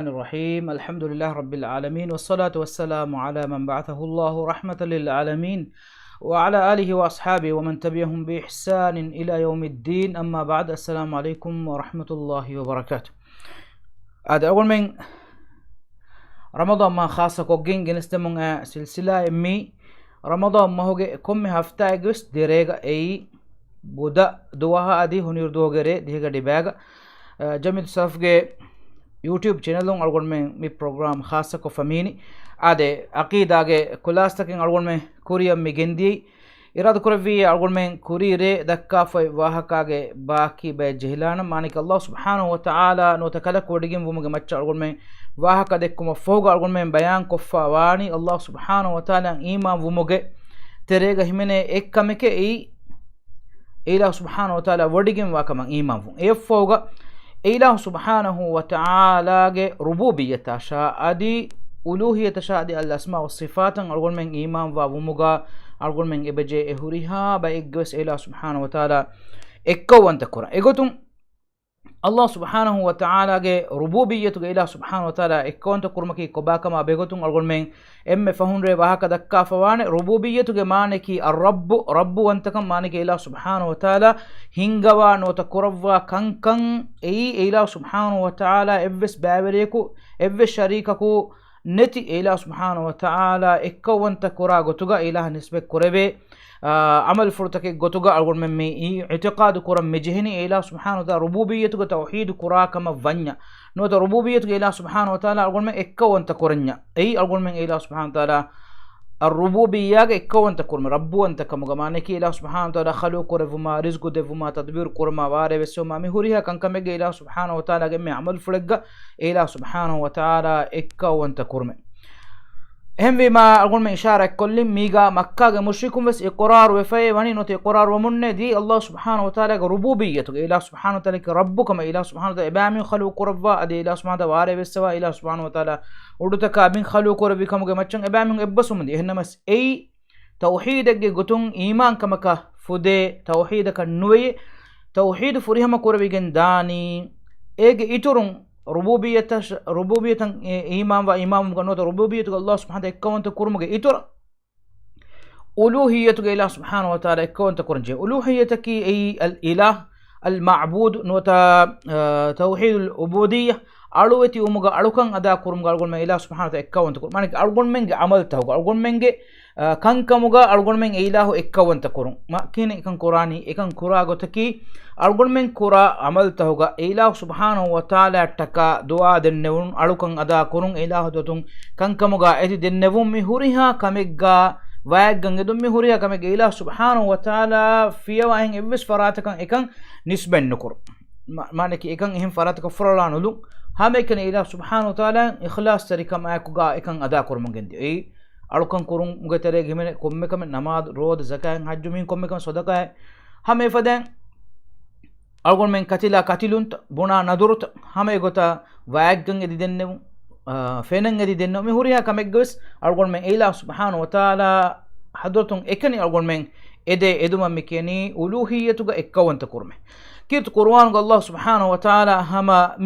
الرحيم. الحمد لله رب العالمين، والصلاة والسلام على من بعثه الله رحمة للعالمين وعلى آله وأصحابه ومن تبعهم بإحسان إلى يوم الدين. أما بعد، السلام عليكم ورحمة الله وبركاته. هذا أول من رمضان ما خاصة كوجين جنستمون سلسلة مي رمضان ما هو كم هفته أجلس درجة أي بودا دوها أدي هنير دوغري ديها دباغ جميع السلف YouTube channel अड़गोड़ में मी प्रोग्राम खास को फमीनी आदे अकीदा के कुलास तक अड़गोड़ में कुरियम में गेंदी इराद कुरवी अड़गोड़ में कुरी रे दक्का फै वाहकागे बाकी बे जहिलान मानिक अल्लाह सुब्हानहु व तआला नो तकलक वडिगिम वो मगे मच्चा अड़गोड़ में वाहका देकुम फोग अड़गोड़ में बयान को फवानी अल्लाह सुब्हानहु व तआला ईमान वो मगे तेरेगा हिमने एक कम के ई इलाह सुब्हानहु व तआला वडिगिम वाकम ईमान वो ए फोगा इलाह सुब्हानहु व तआला के रुबूबियत शादी उलूहियत शादी अल अस्मा व सिफात अड़गोड़ में ईमान वा वमुगा अड़गोड़ में एबजे एहुरिहा बा एगस इलाह सुब्हानहु व तआला एकवंत कुरा एगोतुम अल्लाह सुब्हानहु व तआला के रुबूबियत के इलाह सुब्हानहु व तआला एकवंत कुरमकी कोबाकमा बेगोतुम अड़गोड़ में एम्मे फहुनरे वाहक दक्का फवाने रुबूबियत के माने की अर्रब्बु रब्बु अंतकम माने के इलाह सुब्हानहु व तआला हिंगवा नोत कुरव्वा कंकं ए इलाह सुब्हानहु व तआला एव्वेस बावरेको एव्वेस शरीकको नेति इलाह सुब्हानहु व तआला एकवंत कुरा गोतुगा इलाह निस्बे कुरेबे अमल फुर्तके गोतुगा अड़गोड़ में मी इतिकाद कुरम मिजहनी इलाह सुब्हानहु व तआला रुबूबियत को तौहीद कुरा कम वन्या नोत रुबूबियत के इलाह सुब्हानहु व तआला अड़गोड़ में एकवंत कुरन्या ए अड़गोड़ में इलाह सुब्हानहु व तआला الربوبية كون تكون ربو أنت كمجمعني كي إله سبحانه وتعالى خلق كرفما رزق دفما تدبير كرما واره بسوما مهوريها كان كم يجي إله سبحانه وتعالى جميع عمل فرقة إله سبحانه وتعالى كون تكون هم بما أقول من إشارة كل ميجا مكة مشركون بس إقرار وفاء وني نوت إقرار ومن دي الله سبحانه وتعالى ربوبية إله سبحانه وتعالى ربك ما إله سبحانه وتعالى إبامي خلق كرفا أدي إله سبحانه وتعالى واره بسوا إله سبحانه وتعالى ودك أبين خلق كرفي كم جمعشان إبامي إبسوا من دي هنا مس أي توحيدك جتون إيمان كمك فده توحيدك النوي توحيد فريها ما كرفي جنداني إيج إتورون ربوبية إيمان وإيمان مكانه ربوبية الله سبحانه وتعالى كون تكرم إتور ألوهية الله سبحانه وتعالى كون تكرم ألوهية كي أي الإله المعبود نوتا توحيد العبودية ألوهية أمغا ألوكان أدا كرم قال من الله سبحانه وتعالى كون تكرم مانك ألقون من عمل تهو ألقون من كان كمغا ألقون من إله كون تكرم ما كين إكان قراني إكان كراغو تكي ألقون من كرا عمل تهو إله سبحانه وتعالى تكا دعاء دنون ألوكان أدا كرم إله دوتون كان كمغا إتي دنون مهوريها كمغا واغن يدوم مهوريها كمغا إله سبحانه وتعالى فيها وإن إبس فراتكان إكان نسبن نكر مانك إكان إهم فراتك فرلان ولو هم إكان إله سبحانه وتعالى إخلاص تريكا معكوغا إكان أدا كرم جندي أي ألوكان كرم مغتري غمن كم كم نماز رود زكاة حج مين كم كم صدقة هم إفدان ألوكان من كتيلا كتيلون بنا ندورت هم إغوتا واغن يديننو فينن يديننو مهوريها كمغس ألوكان من إله سبحانه وتعالى حضرتون إكاني ألوكان من إده إدوما مكيني ألوهيتوغا إكوان تكرمه كيت قرآن الله سبحانه وتعالى هما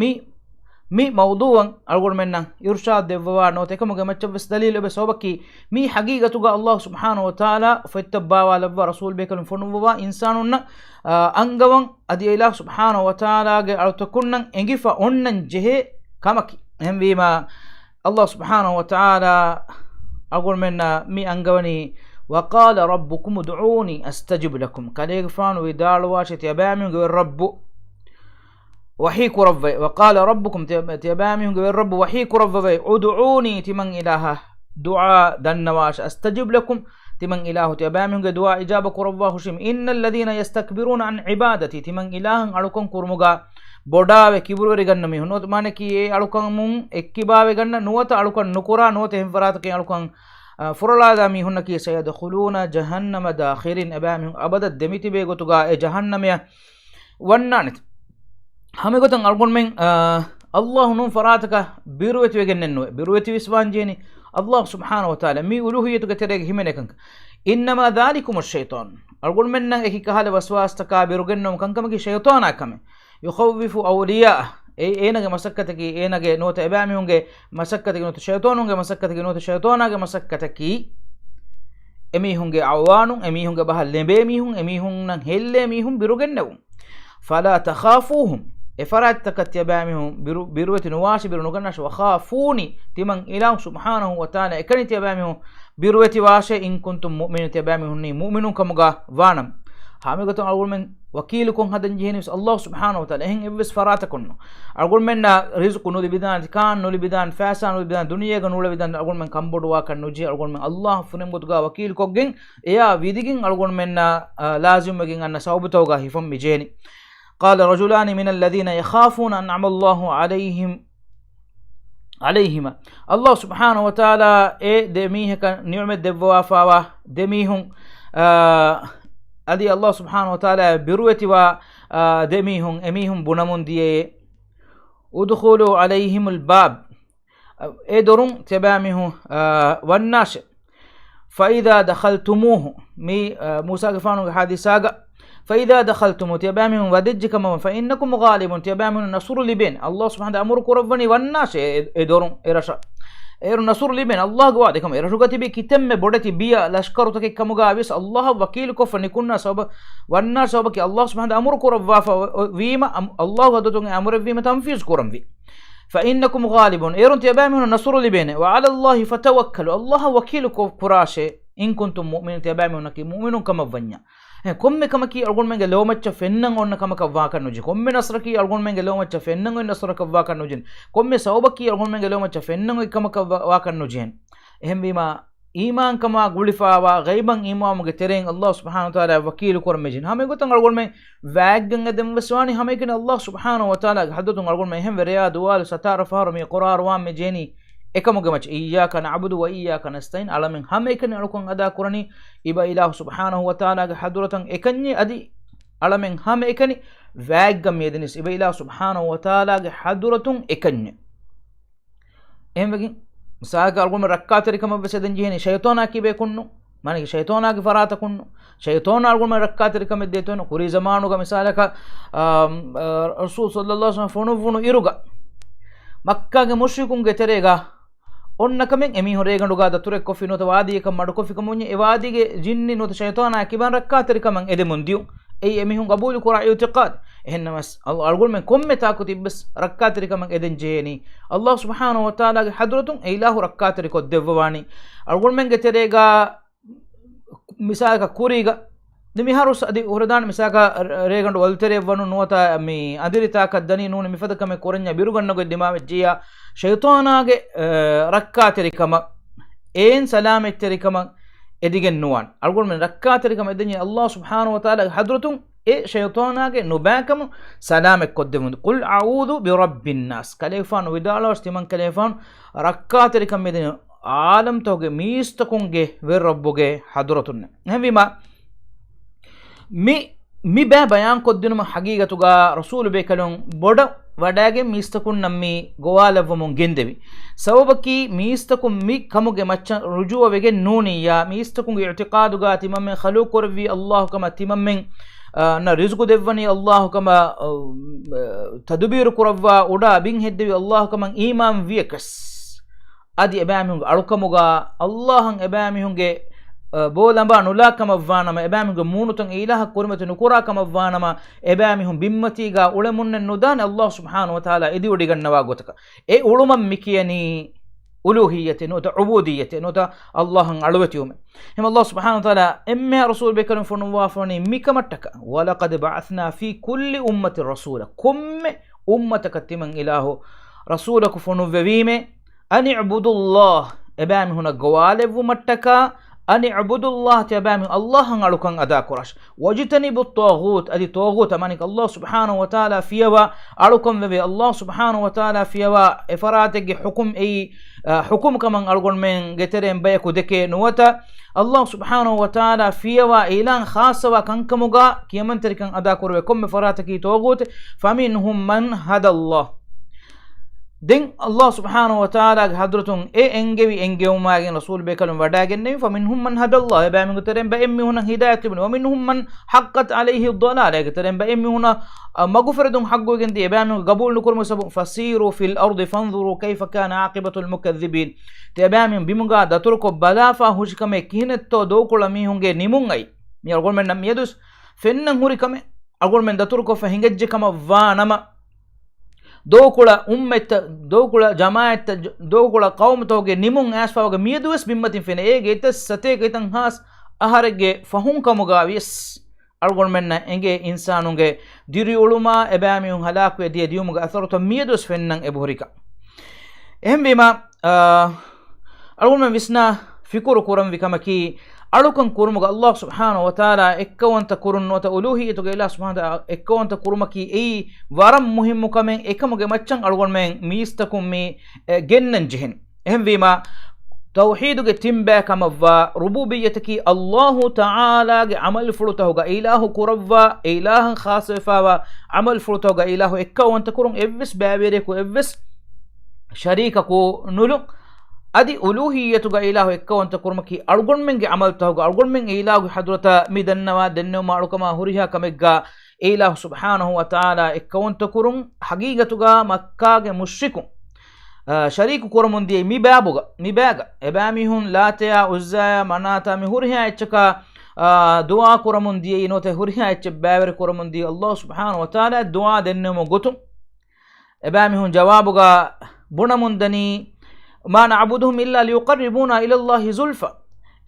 مي موضوع أقول منا إرشاد دفوع نوتك مجمع بس دليل بس هو بكي مي حقيقة الله سبحانه وتعالى فتبا والب رسول بكل فنوبا إنساننا أنجوان أدي الله سبحانه وتعالى أو تكون إنجفا أنن جه كمكي هم بما الله سبحانه وتعالى أقول منا مي أنجواني وقال ربكم ادعوني أستجب لكم كاليغفان ويدال واشت يبامي الرب وحيك ربي وقال ربكم تيبامي الرب وحيك ربي ادعوني تمن إله دعاء دنواش أستجب لكم تمن إله تيبامي دعاء إجابة رباه شم إن الذين يستكبرون عن عبادتي تمن إله ألوكم كرمغا بوداوي كبرو رغنمي نوت مانكي ألوكم مون اكباوي غن نوت ألوكم نكرا نوت هم فراتك ألوكم فرلا مي هنكي سيدخلون جهنم داخرين أبامي أبدا دميتي بيغوتوغا جهنم يا ونانت हमें को तंग अल्गुन में अल्लाह नुन फरात का बिरुवत वेगन्नो बिरुवत विस्वान जेनी अल्लाह सुब्हानहु व तआला मी उलूहियत के तेरे हिमेने कंक इन्नमा ذلكم الشيطان अल्गुन में न एक कहले वसवास तका बिरुगन्नो कंकम की शैतान आकमे युखविफु अवलिया enage masakkataki enage nota ebami hunge masakkataki nota shaytanunge masakkataki nota shaytanage masakkataki emi hunge awanun emi hunge bahal lembe mi hun emi hun nan helle mi hun birugennawum fala takhafuhum efarattakati ebami hun biruweti nuwashi birunugannash wa khafuni timan ilahu subhanahu wa ta'ala ekaniti ebami hun biruweti washe in kuntum mu'minin ebami hunni mu'minun kamuga wanam hamigoton algumen wakilukum hadan jihenis Allah subhanahu wa ta'ala ehin evves farata kunno algumen na rizqu nuli bidan kan nuli bidan fasan nuli bidan duniya ga nuli bidan algumen kambodu wa kan nuji algumen Allah funem godga wakil koggen eya vidigin algumen na lazim magin anna sawbatoga hifam mijeni qala rajulani min alladhina yakhafuna an'ama Allah عليهما الله سبحانه وتعالى دميه نعمة دبوا فوا دميهم ادي الله سبحانه وتعالى بروتي و دميهم اميهم بنمون دي ادخلوا عليهم الباب ادرون تبامه والناش فاذا دخلتموه مي موسى غفانو حادثاغا فإذا دخلتم تبامهم ودجكم فإنكم غالبون تبامهم نصر لبين الله سبحانه أمرك ربني والناس إدورون إرشا إير نصر لبين الله قوادكم إرشوكتي بي كتم بودتي بيا لشكرتك كمغابس الله وكيلك فنكون سبب والناس سببك الله سبحانه أمرك ربوا فيما الله ودتون أمر فيما تنفيذ كرم في فإنكم غالبون إيرون تبامهم نصر لبين وعلى الله فتوكلوا الله وكيلك كراشه إن كنتم مؤمنين تبامهم مؤمنون كما فنيا komme kamaki algon menge lewmacca fennan onna kamaka wakan nuji komme nasraki algon menge lewmacca fennan onna nasraka wakan nujin komme sawbaki algon menge lewmacca fennan onna kamaka wakan nujin ehem bima iman kama gulifawa ghaiban imamuge tereng Allah subhanahu wa ta'ala wakil kormejin hame gotan algon me waggan edem waswani hame ken Allah subhanahu wa ta'ala haddutun algon me hem veriya duwal satara farmi qurar wa mejeni ekamuge mach iyyaka na'budu wa iyyaka nasta'in alamin hame ken algon ada kurani iba ilahu subhanahu wa ta'ala ga hadratan ekanni adi alamin hame ekani waggam yedenis iba ilahu subhanahu wa ta'ala ga hadratun ekanni emwagin saga algon rakkatari kama beseden jiheni shaytana kibe kunnu maniki shaytana ge farata kunnu shaytana algon rakkatari kama detono kuri zamanu ga misalaka rasul sallallahu alaihi wasallam fonu iruga makka ge mushrikun ge terega onna kamen emi hore ganduga dature kofi nota wadi ekam madu kofi kamunye e wadi ge jinni nota shaytana kiban rakkatari kaman ede mundiu ei emi hun qabul qura i'tiqad ehnamas Allah algol men komme takuti bes rakkatari kaman eden jeni Allah subhanahu wa ta'ala ge hadratun ilahu rakkatari ko devwani algol men ge terega misaka kuriga demi harus adi uradan misaka regandu waltere wanu nota mi adirita kaddani nune mifada kame korenya biruganno ge dima jiya shaytana ge rakkatari kama en salametari kama edigen nuwan algol men rakkatari kama edeni Allah subhanahu wa ta'ala hadratun e shaytana ge nubakam salamek koddemun qul a'udhu bi rabbin nas kalefan widalo stiman kalefan rakkatari kama edeni alam toge mistakunge ver rabbuge hadratun hemima mi ba bayan koddinuma haqiqatuga rasul be kalon boda wadage mistakun nammi gowalawum gendevi sababaki mistakun mi kamuge macca rujuwa wege nuniya mistakun i'tiqaduga timamme khaluq korvi Allah kama timamme na rizqu devwani Allah kama tadbir kurwa uda bin heddevi Allah kama iman viyakas adi ebamung alukamuga Allahan ebamihunge bolamba nulakama vanama ebamige munutan ilaha kurmatu nukura kama vanama ebamihum bimmatiga ulemunne nudan Allah subhanahu wa ta'ala idi odigannawa gotaka e ulumam mikiyani uluhiyyati nota ubudiyyati nota Allahan alwatiyum hem Allah subhanahu wa ta'ala emme rasul bekarum fonu wafani mikamattaka wa laqad ba'athna fi kulli ummati rasula kumme ummataka timan ilahu rasulaka fonu vevime an i'budu Allah ebamihuna gawalevu mattaka أن اعبدوا الله تبامي الله نعلقان أدا كراش وجتنبوا الطاغوت أدي طاغوت أمانك الله سبحانه وتعالى فيها أعلقان ذبي الله سبحانه وتعالى فيها إفراتك حكم أي حكم كمان أعلقان من جترين بيكو دكي نوتا الله سبحانه وتعالى فيها إعلان خاصة وكنكمغا كيمن تركان أدا كروي كم إفراتك طاغوت فمنهم من هدى الله den Allah subhanahu wa ta'ala ge hadratun e engevi engewmagen rasul bekalum wadagenne fa minhum man hadallah ba min guteren ba emmi huna hidayat ibn wa minhum man haqqat alayhi ad-dalala guteren ba emmi huna maghfiratun haggogen di ba min qabul nukur musab fasiru fil ardi fanzuru kayfa kana aqibatu al-mukaththibin te ba min bimunga daturko balafa hushkame kihnetto dokula mi hunge nimun ai mi algon men nam yedus fennan huri kame algon men daturko fa hingejje kama va nama dokula ummetta dokula jamaata dokula qawm toge nimun asfawaga miedues bimmatin fene ege itas sate getan has aharege fahun kamuga wis algon menna enge insanunge diri uluma ebamiun halakwe die diumuga atharto miedues fennan ebuhurika ehmbima algon men visna fikuru kuram vikamaki alukan kurumuga Allah subhanahu wa ta'ala ekkawanta kurun nota uluhiyatuga ilah subhanahu wa ta'ala ekkawanta kurumaki ei waram muhimmu kamen ekamuge maccan alugon men miistakum mi gennan jihin ehmvima tawhiduge timba kamavva rububiyyataki Allah ta'ala ge amal fulutahuga ilahu kuravva ilahan khasfawa amal fulutahuga ilahu ekkawanta kurun evvis baabere ko evvis sharika ko nulu adi uluhiyatuga ilahu ekkawanta kurmaki algonmenge amal tahuga algonmen ilahu hadrata midannawa dennuma alukama huriha kamegga ilahu subhanahu wa ta'ala ekkawanta kurun haqiqatuga makkage mushrikun shariku kurmundi mi baga ebamihun lataya uzzaya manata mi huriha echka dua kurmundi inote huriha ech bawer kurmundi Allah subhanahu wa ta'ala dua dennuma gotum ebamihun jawabuga bunamundani ما نعبدهم إلا ليقربونا إلى الله زلفى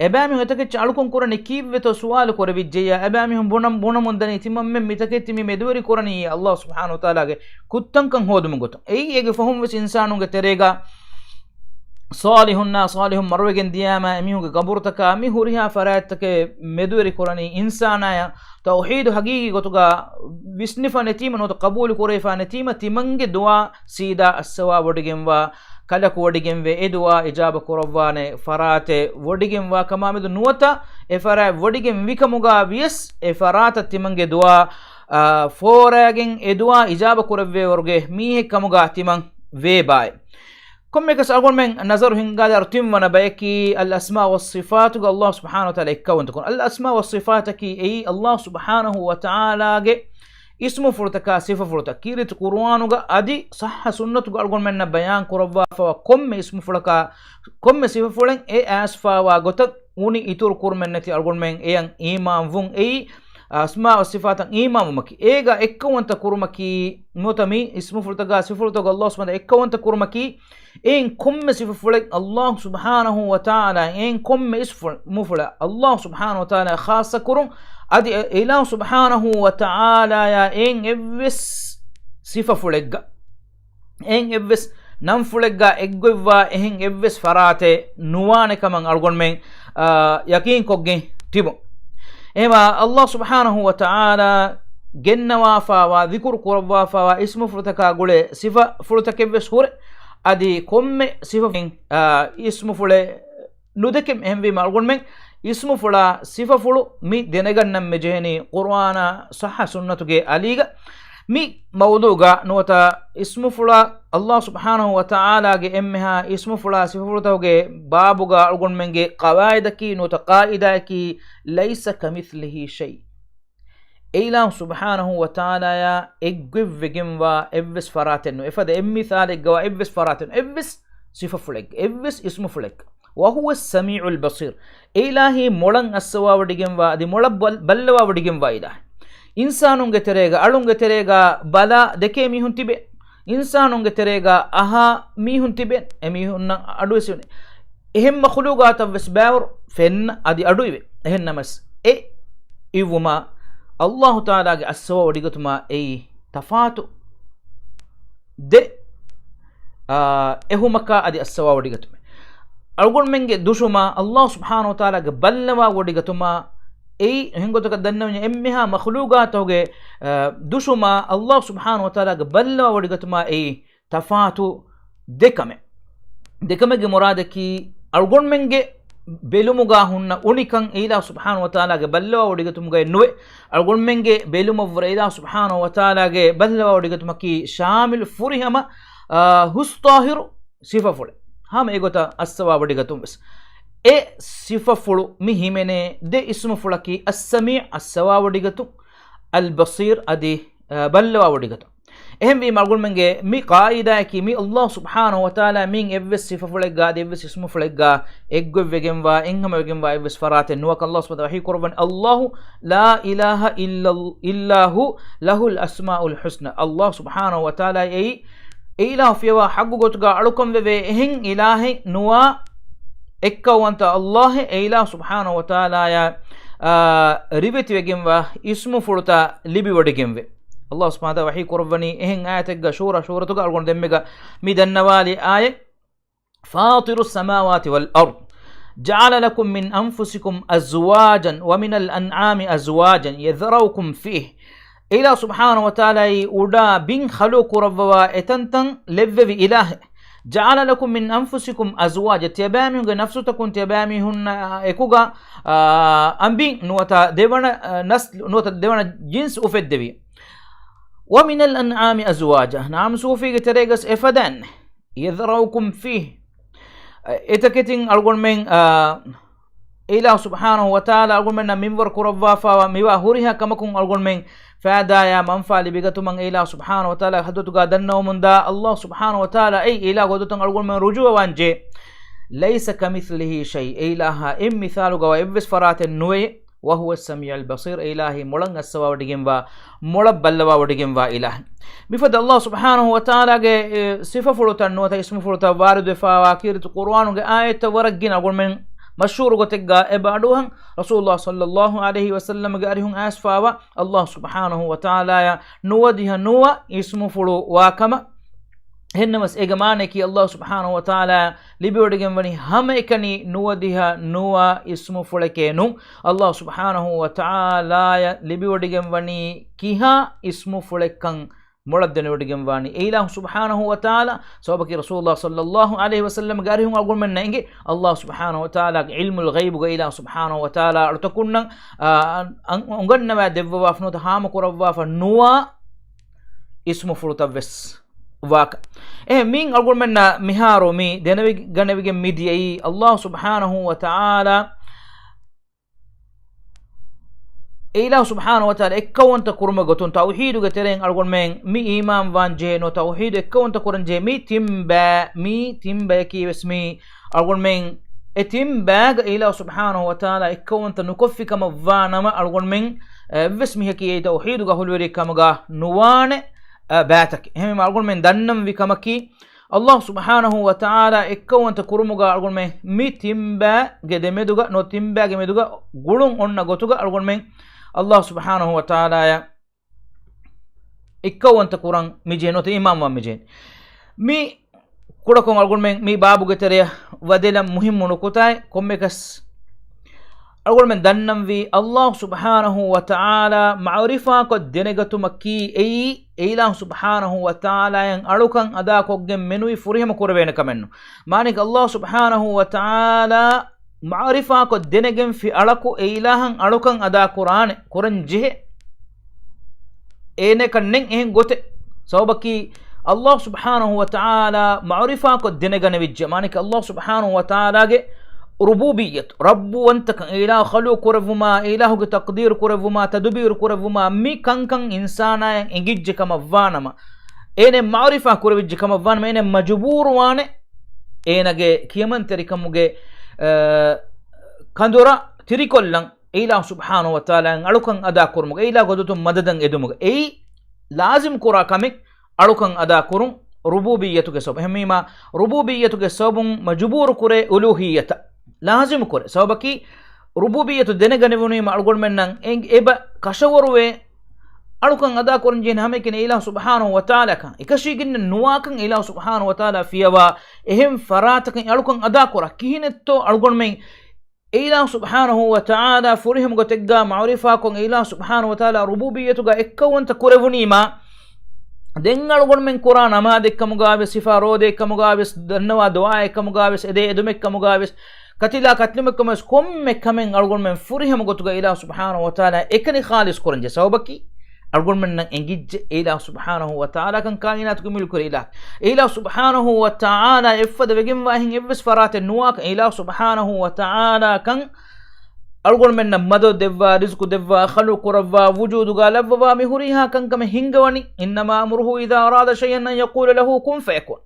أبامهم يتكتش علكم كورني كيف بتسوال كور بيجيا أبامهم بنا مندني تمام من متكتش مدوري كورني الله سبحانه وتعالى كتن كان هود من قطن أي فهم بس إنسانون كتريجا صالحنا صالح مروجن دياما أميهم كقبرتك أمي هوريها فراتك مدوري كورني إنسانا توحيد حقيقي قطعا بسنفا نتيما وتقبول كوريفا نتيما تمنج دعاء سيدا السوا ودجنوا kalaku wodigenve edwa ijaba kurawwane farate wodigenwa kamamedu nuwata e fara wodigen wikamuga vies e farata timange dua foragen edwa ijaba kurawwe worge mihe kamuga timang ve bay komme kas algon men nazar hingada artim wana bayki al asma was sifat Allah subhanahu wa ta'ala ikkawant kun al asma was sifataki ay Allah subhanahu wa ta'ala ge ismu furtaka sifa furta kirit qur'anuga adi sahha sunnatuga algon menna bayan kurabwa fa komme ismu furaka komme sifa fulen e asfa wa gotak uni itur kurmennati algon men eyan imam vun e asma wa sifatan imam maki ega ekkawanta kurmaki notami ismu furtaga sifa furtaga Allah subhanahu ekkawanta kurmaki en komme sifa fulen Allah subhanahu wa ta'ala en komme isfu mufla Allah subhanahu wa ta'ala khassa kurum adi ilah subhanahu wa ta'ala ya en evvis sifa fulegga en evvis nam fulegga eggowa en evvis farate nuwane kaman algon men yakin kogge tibo ema Allah subhanahu wa ta'ala gennawa fa wa dhikr qurwa fa wa ismu furtaka gule sifa furtake evvis hore adi komme sifa ismu fule nudekem envi algon men ismu fula sifa fulu mi denegannam mejeni qur'ana sahha sunnatuge aliga mi mawduga nota ismu fula Allah subhanahu wa ta'ala ge emha ismu fula sifa fulatoge babuga algon menge qawaidaki nota qaidaki laysa kamithlihi shay ilah subhanahu wa ta'ala ya eggevgemwa evvis faraten efada emithale gawa evvis faraten evvis sifa fuleg evvis ismu fuleg وهو السميع البصير إلهي مولن السوا وديجنوا دي مولا بلوا وديجنوا إله إنسانون جتريجا ألون جتريجا بلا دكي ميهون تبي إنسانون جتريجا أها ميهون تبي ميهون أدوسون إهم مخلوقات بس باور فن أدي أدوي إهن نمس إيوما الله تعالى السوا وديجتما تفاتو de ehumaka adi assawa wadigatuma algon menge dushuma Allah subhanahu wa ta'ala ge ballawa wadigatuma ei hingotoka dannawnya emmiha makhluqatoge dushuma Allah subhanahu wa ta'ala ge ballawa wadigatuma ei tafatu dekame ge muradaki algon menge belumuga hunna unikan ila subhanahu wa ta'ala ge ballawa wadigatumga nuwe algon menge beluma vura ila subhanahu wa ta'ala ge ballawa wadigatumaki shamil furihama hus tahiru sifa fule ham egota assawa wadigatum bes e sifa fulu mi himene de ismu fulaki as-sami' assawa wadigatum al-basir adi balwa wadigatum ehem vi margul menge mi qaida ki mi Allah subhanahu wa ta'ala min evves sifa fulega de evves ismu fulega eggo vegemwa enhama vegemwa evves farate nuwak Allah subhanahu wa ta'ala korban Allah la ilaha illa hu lahul asmaul husna Allah subhanahu wa ta'ala ei ilah fiwa haggu gotuga alukom veve ehin ilahi nuwa ekkawanta Allah ilah subhanahu wa ta'ala ya riveti vegemwa ismu fuluta libi wadigemwe Allah subhanahu wa ta'ala wahi korvani ehin ayatega shuratuga algon demmega mi dannawali ayat fatiru samawati wal ard ja'ala lakum min anfusikum azwajan wa min al an'ami azwajan yadhrawkum fihi ila subhanahu wa ta'ala uda bin khalu korwa etantan levvi ilah ja'ala lakum min anfusikum azwaja tiyabami ga nafsu takun tiyabami hunna ekuga ambin nuwata devana nasl nuwata devana jins ufeddevi ومن الأنعام أزواجا نعم سوفي تريغس إفدان يذروكم فيه إتكتين أقول من إله سبحانه وتعالى أقول من منور كرفافا وميوا هوريها كما كن أقول من فادايا منفع لبيغتو من إله سبحانه وتعالى حدوتو قادنو من دا الله سبحانه وتعالى أي إله قدوتو أقول من رجوع وانجي ليس كمثله شيء إله إم مثالو قوى إبس فرات النوي وهو السميع البصير إلهي مولن السوا وديجنوا مولب بلوا وديجنوا إله بفضل الله سبحانه وتعالى صفة فلوتا نوتا اسم فلوتا وارد فواكير القرآن آية ورجنا أقول من مشهور قتجا إبادوهم رسول الله صلى الله عليه وسلم قارهم أسفاوا الله سبحانه وتعالى نوديها نوا اسم فلو واكما هنمس إجمانك الله سبحانه وتعالى لبيودجنوني هم إكني نوديها نوا اسم فلكينو الله سبحانه وتعالى لبيودجنوني كيها اسم فلكان مردن ودجنواني إله سبحانه وتعالى سبك رسول الله صلى الله عليه وسلم قارهم أقول من نيجي الله سبحانه وتعالى علم الغيب إله سبحانه وتعالى أرتكون أنغن ما دبوا فنوت هام كروا فنوا اسم فلتبس واك مين أقول منا مهارو مي دنبي جنبي ميديا الله سبحانه وتعالى إله سبحانه وتعالى إكون تكرم قطن توحيد قتلين أقول من مي إمام وان جينو توحيد إكون تكرم جي مي تيمبا كي اسمي أقول من تيمبا إله سبحانه وتعالى إكون تنكفي كما فانما أقول من بسمه كي توحيد قهول وري كما نوان باتك هم أقول من دنم في كمكي الله سبحانه وتعالى إكون تكرموغا أقول من مي تيمبا قدمدوغا نو تيمبا قدمدوغا قلون أننا قطوغا أقول من الله سبحانه وتعالى إكون تكرم ميجين نو إمام وميجين مي كوركم أقول من مي بابو قتريا ودلا مهم نكوتاي كوميكس أقول من دنم في الله سبحانه وتعالى معرفة قد دنجتو مكي أي إله سبحانه وتعالى ين ألوكان أدا كوجم منوي فريهم كوربين كمنو مانك الله سبحانه وتعالى معرفة قد دنجم في ألكو إلهان ألوكان أدا قرآن جه إنك نين إن قط سوبكي الله سبحانه وتعالى معرفة قد دنجن بيج مانك الله سبحانه وتعالى ربوبية رب وانت إله خلق كرفما إله تقدير كرفما تدبير كرفما مي كان إنسانا إنجج كما فانما إن معرفة كرفج كما فانما إن مجبور وانه إن كيمن تريكموجي كندورا تريكولن إله سبحانه وتعالى ألوكان أدا كرموجي إله قدوتم مددن إدموجي أي لازم كرا كمك ألوكان أدا كرم ربوبية كسب هميما ربوبية كسب مجبور كره ألوهية لازم كره سببكي ربوبية دنجنوني ما أقول منن إبا كشوروه ألوكان أدا كرن جين هم كن إله سبحانه وتعالى كان إكشيجن نواكن إله سبحانه وتعالى فيها إهم فراتكن ألوكان أدا كره كهينتو أقول من إله سبحانه وتعالى فرهم قتجا معرفة كن إله سبحانه وتعالى ربوبية جا إكون تكرهوني ما دينغال غون من قران ما ديك مغابس سفارو ديك مغابس دنوا دعاء كمغابس ادي ادمك كمغابس كتلا كتلمك كمس كم كمن غون من فرهم غوتغا الى سبحانه وتعالى اكني خالص قران جسوبكي algon men nan engijje ilah subhanahu wa ta'ala kan kainat ko milku ilah subhanahu wa ta'ala effada wegin wahin evs farate nuwak ilah subhanahu wa ta'ala kan algon men nan mado devwa rizqu devwa khaluqu rabwa wujudu galabwa mihuriha kan kam hingawani innama amruhu idha arada shay'an an yaqula lahu kun fayakun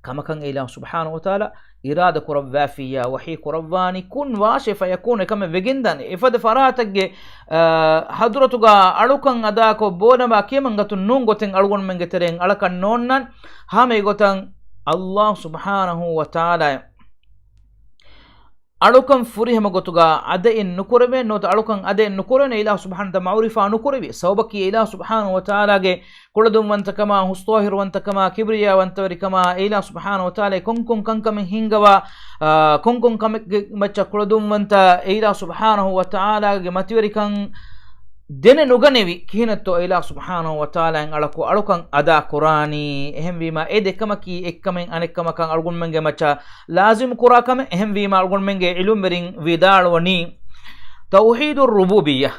kama kan ilah subhanahu wa ta'ala irada kurabwa fiya wahi kurabwani kun washe fayakun kama vegindan ifad faratage hadratuga alukan ada ko bonama kemangatun nungoten algon menge tereng alakan nonnan hame gotan Allah subhanahu wa ta'ala alukan furihama gotuga ade in nukurebe not alukan ade in nukurene ilah subhanahu wa ta'ala ma'rifa nukurebi sawbaki ilah subhanahu wa ta'ala ge kuladum wanta kama hustahir wanta kama kibriya wanta kama ilah subhanahu wa ta'ala konkon kankam hingawa konkon kam macha kuladum wanta ilah subhanahu wa ta'ala ge mativeri kan dene nuganevi kihinatto ilah subhanahu wa ta'ala en alako alukan ada qurani ehem wima e dekamaki ekkamen anekkama kan algun menge macha lazim qurakame ehem wima algun menge ilum berin vidalwani tauhidur rububiyyah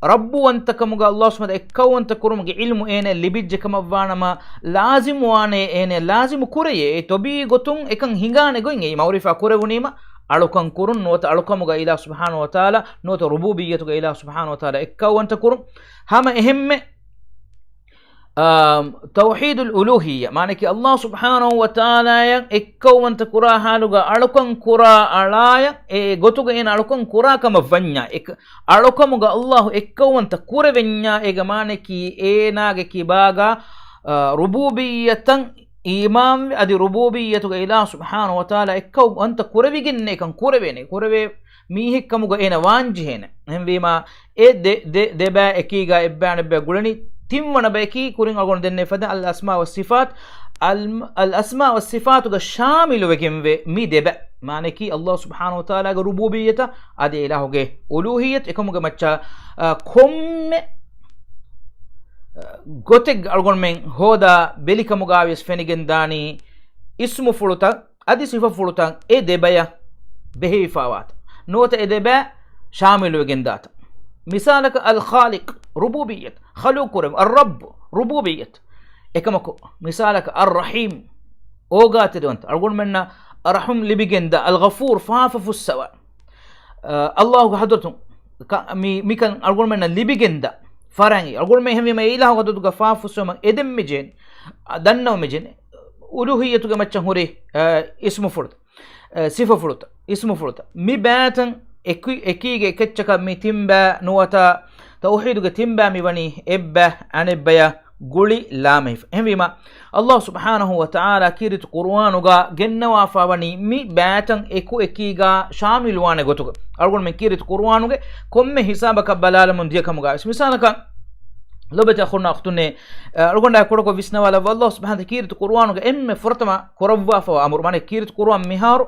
rabbu antakamuga Allah subhanahu wa ta'ala ekkawanta kurumuge ilmu ene libijje kamavwanama lazim wane ene lazim kureye tobi gotun ekan hingane goin e mawrifa kurewunima alukan kurun nota alukamuga ilah subhanahu wa ta'ala nota rububiyyatuga ilah subhanahu wa ta'ala ekkawanta kurum hama ehemme tawhidul uluhiyya manaki Allah subhanahu wa ta'ala yan ekkawanta kura haluga alukan kura alaya e gotuga en alukan kura kama vanya alukamuga Allah ekkawanta kurevenya ega manaki enage kibaga rububiyyatan imam adi rububiyyatuga ilah subhanahu wa ta'ala ekkaw anta kureviginne kan kureve mihikkamuga ena wanjihena hemwima e de ba ekiga ebbane be gulani timwana ba eki kurin algon denne fada al asma was sifat al asma was sifat ga shamilu wekemve mi deba maneki Allah subhanahu wa ta'ala ga rububiyyata adi ilahuge uluhiyyat ekamuga macha komme goteg algon men hoda belikamugavis fenigen dani ismu fuluta adi sifa fuluta e debaya behifawat nota e deba shamilu gendata misalaka al khaliq rububiyyat khaluqur ar rabb rububiyyat ekamako misalaka ar rahim ogate donta algon menna arhum libigenda al ghafur fafafu sawa Allah hadratum mi kan algon menna libigenda farangi algon me hemi me ilah goduga faafusoma edem mejen dannaw mejen uluhiyyatuga machan hore ismu furut sifa furut ismu furut mi batan ekige kechaka mi timba nuwata tawhiduga timba mi bani ebba anebaya guli lamif hemima Allah subhanahu wa ta'ala kirit qur'anuga gennawa fawani mi batan ekiga shamil wane gotuga algon me kirit qur'anuge komme hisabaka balalamun diyakamuga misalaka lobeta khurna khutune algonda kodoko visnawala Allah subhanahu wa ta'ala kirit qur'anuga emme furtama korabwa fa amur mane kirit qur'an miharu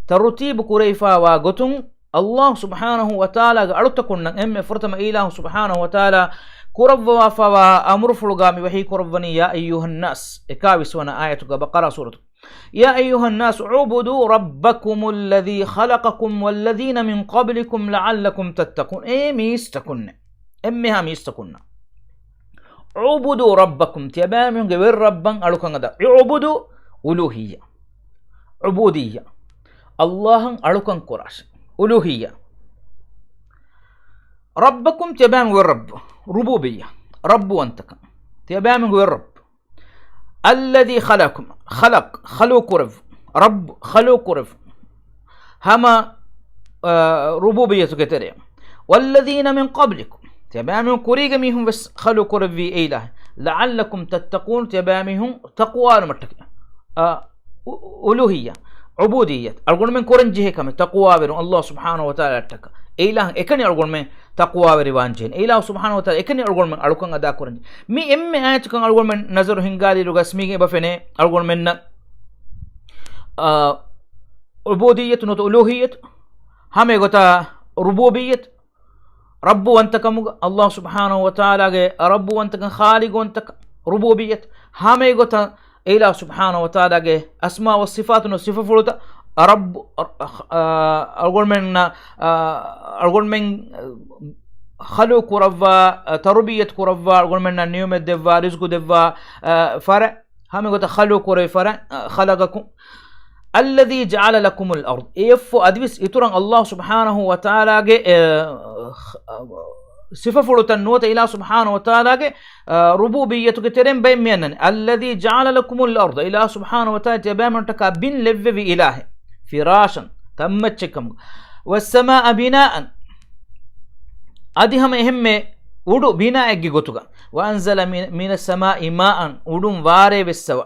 tartib kurayfa wa gotun Allah subhanahu wa ta'ala ga alutta kunnan emme furtama ilah subhanahu wa ta'ala kurabwa fa wa amur fulgami wahi kurabwani ya ayyuhan nas ekawiswana ayatu baqara suratu يا أيها الناس اعبدوا ربكم الذي خلقكم والذين من قبلكم لعلكم تتقون ميستكن أمها ميستكن عبدوا ربكم تيبامن غير ربان ألوكان غدا عبدوا ألوهية عبودية الله ألوكان قراش ألوهية ربكم تيبامن غير رب ربوبية رب وانتك تيبامن غير رب الذي خلقكم خلق رب رب خلق رب هما ربوبية كتير والذين من قبلكم تبامهم كوريغا ميهم بس خلق رب في إله لعلكم تتقون تبامهم تقوى المتك ألوهية عبودية أقول من كورن جهة كم تقوى بيرون الله سبحانه وتعالى تك إله إكني أقول من تقوى بيروانجين إله سبحانه وتعالى إكني أقول من ألوكان أدا كورن مي آية كان أقول من نظر هنغالي لغا سميغي بفني أقول من عبودية نوت ألوهية هم يغتا ربوبية رب وانتكم الله سبحانه وتعالى رب وانتك خالق وانتك ربوبية هم يغتا إله سبحانه وتعالى أسماء والصفات والصفة فلوتا رب أقول من خلو كرفا تربية كرفا أقول من النيوم الدفا رزق دفا فرع هم يقول خلو كري فرع خلقكم الذي جعل لكم الأرض يفو أدبس يترن الله سبحانه وتعالى صفة فلوتن نوت إله سبحانه وتعالى ربوبية كترين بين مينن الذي جعل لكم الأرض إله سبحانه وتعالى تبامن تكا بن لف في إله فراشا تمتشكم والسماء بناء أدي هم إهم ودو بناء جوتوغا وأنزل من السماء ماء ودون واري بالسوا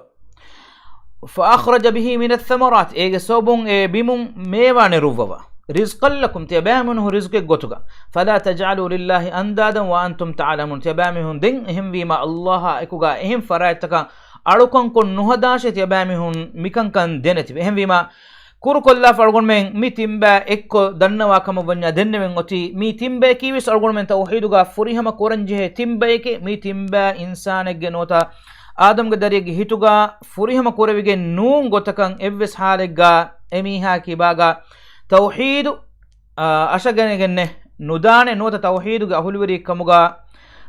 فأخرج به من الثمرات إيجا صوبون بيمون ميوان روفوا رزقا لكم تبامنه رزق جوتوغا فلا تجعلوا لله أندادا وأنتم تعلمون تبامهم دين هم بما الله إكوغا هم فرائتك أروكن كن نهداش تبامهم مكان كان دينت هم بما كوركولا فارغون من مي تيمبا إكو دنوا كم بنيا دنوا من غتي مي تيمبا كيوس أرغون من توحيدوغا فريهما كورنجه تيمبا إكي مي تيمبا إنسان جنوتا آدم قدريك هيتوغا فريهما كوربيجي نون غتكان إبس حالكا إميها كيباغا توحيد أشغن جنة ندان نوتا توحيدوغا أهولوري كموغا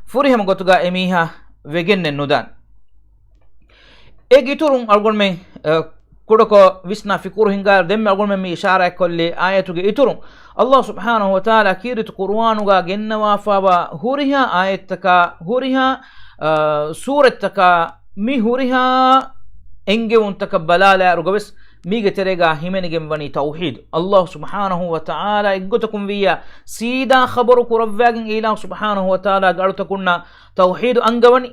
فريهما غتوغا إميها وجن ندان إيجي تورون أرغون من كودكو ويسنا فكور هنگار دم أقول من إشارة كل آياتك إترون الله سبحانه وتعالى كيرت قرآنوغا جنوا فابا هوريها آياتك هوريها سورتك مي هوريها إنجون تكبلالا رغبس ميغ تريغا همينجم وني توحيد الله سبحانه وتعالى إنغتكم ويا سيدا خبرك رفاقن إله سبحانه وتعالى قالتكنا توحيد أنغوني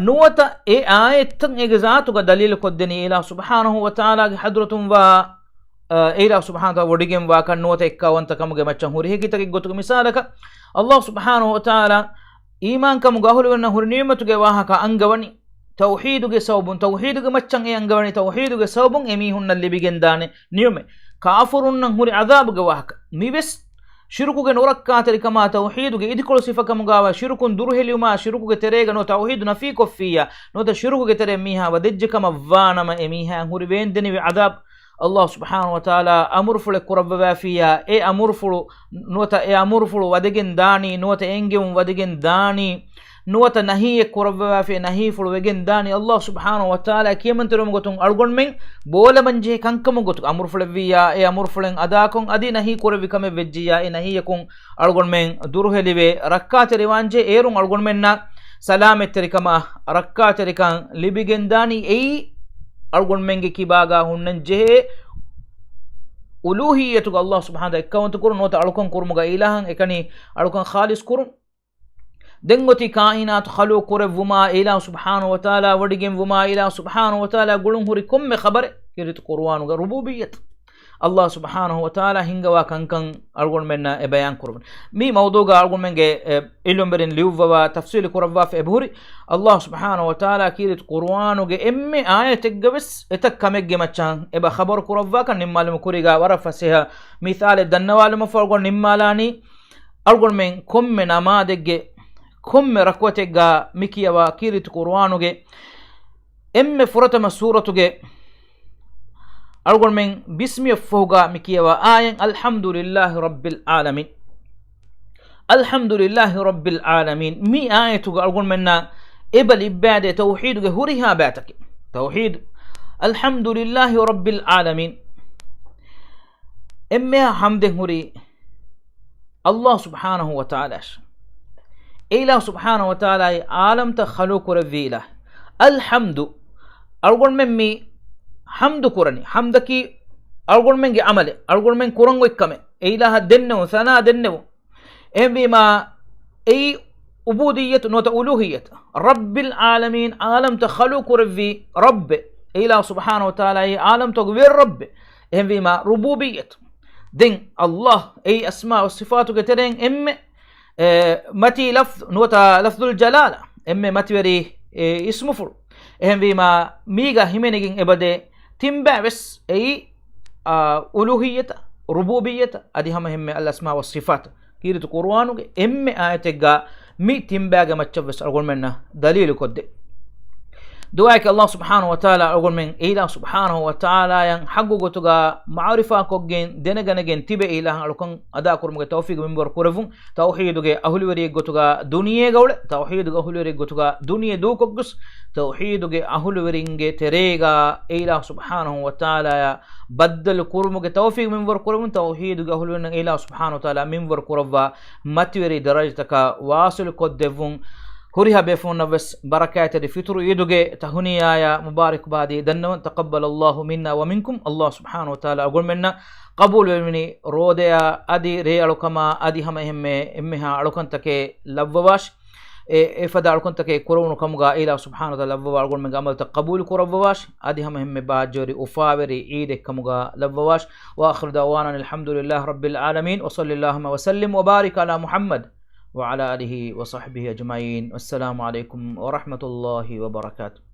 نوتا آيتن إجزاتك دليل قدني إله سبحانه وتعالى حضرتم و إله سبحانه وتعالى وديجم واكن نوتا إكا وانتكم جمعشان هوريه كي تكي قطك مثالك الله سبحانه وتعالى إيمان كم قهول ونهو نعمتك واهك أنغواني توحيدك صوبون توحيدك مچان أنغواني توحيدك صوبون إميهن اللي بيجن داني نيومي كافرون نهو عذابك واهك ميبس شركوك نوركاتري كما توحيدك إدكول صفة كمغاوا شرك درهليوما شركوك تريغا نو توحيد نفيكو فيا نو شركوك تري ميها ودج كما فانما إميها هوري ويندني بعذاب الله سبحانه وتعالى أمر فل قرب فيا أمر فل نوتا أمر فل ودجن داني نوتا إنجم ودجن داني نوتا نهي قرب في نهي فل وجن داني الله سبحانه وتعالى كيمن تروم غتون أرغون من بولا منجه كانكم غتون أمر فل فيا أمر فلن أداكم أدي نهي قرب كم بجيا نهي يكون أرغون من دوره لبي ركعت روانجه إيرون أرغون مننا سلامة تركما ركعت تركان لبيجن داني أرغون منجه كباغا هننجه ألوهية الله سبحانه وتعالى كون تكون نوتا أرغون كرمغا إلهان إكاني أرغون خالص كرم دنگوتي كائنات خلو كرب وما إله سبحانه وتعالى وديگم وما إله سبحانه وتعالى قلون هوري كم خبر كريت قرآن ربوبية الله سبحانه وتعالى هنگوا كان أرغون منا بيان كربن مي موضوع أرغون منجه إلهم برين ليوفا تفسير كربا في أبهوري الله سبحانه وتعالى كريت قرآن إمي آية تجبس إتكمج مچان إبا خبر كربا كان نمال مكوريغا ورفسها مثال الدنوال مفرغون نمالاني أرغون من كم من أمادج كم ركوتك مكيا وكيرت قرآنك إم فرتم سورتك أقول من بسم فوقا مكيا وآية الحمد لله رب العالمين الحمد لله رب العالمين مي آية أقول منا إبل إبادة توحيدك هريها باتك توحيد الحمد لله رب العالمين إمها حمده هري الله سبحانه وتعالى إله سبحانه وتعالى عالم تخلوق ربي إله الحمد أقول من مي حمد كرني حمدك أقول من عمله أقول من كرن وكمه إله دنو ثنا دنو بما أي عبودية نوت ألوهية رب العالمين عالم تخلوق ربي رب إله سبحانه وتعالى عالم تغوير رب بما ربوبية دين الله أي أسماء والصفات كترين متي لفظ نوتا لفظ الجلالة متي وري اسم فر بما ميغا همينيجين إبادة تنبع بس أي ألوهية ربوبية أدي هم الأسماء والصفات كيرت القرآن آياتك مي تنبع ما تشوفس أقول منا دليل كده دعائك الله سبحانه وتعالى أقول من إله سبحانه وتعالى ين حقه قطعا معرفة كوجين دنجن تبي إله ألوكن أدا كرمك توفيق من بركورفون توحيدك أهل وري قطعا دنيا قول توحيدك أهل وري قطعا دنيا دو كوجس توحيدك أهل ورينج تريجا إله سبحانه وتعالى بدل كرمك توفيق من بركورفون توحيدك أهل ورين إله سبحانه وتعالى من بركورفا متوري درجتك واصل قدفون هريها بيفون نفس بركات الفطر يدوغي تهنيا يا مبارك بادي دنون تقبل الله منا ومنكم الله سبحانه وتعالى أقول منا قبول مني روديا أدي ريالو كما أدي هم إمها ألوكن تكي لبواش فدا ألوكن تكي كورونو كمغا إله سبحانه وتعالى لبواش أقول من عمل تقبول كوربواش أدي هم باجوري أفاوري إيدك كمغا لبواش وآخر دعوانا الحمد لله رب العالمين وصلى اللهم وسلم وبارك على محمد وعلى آله وصحبه أجمعين. والسلام عليكم ورحمة الله وبركاته.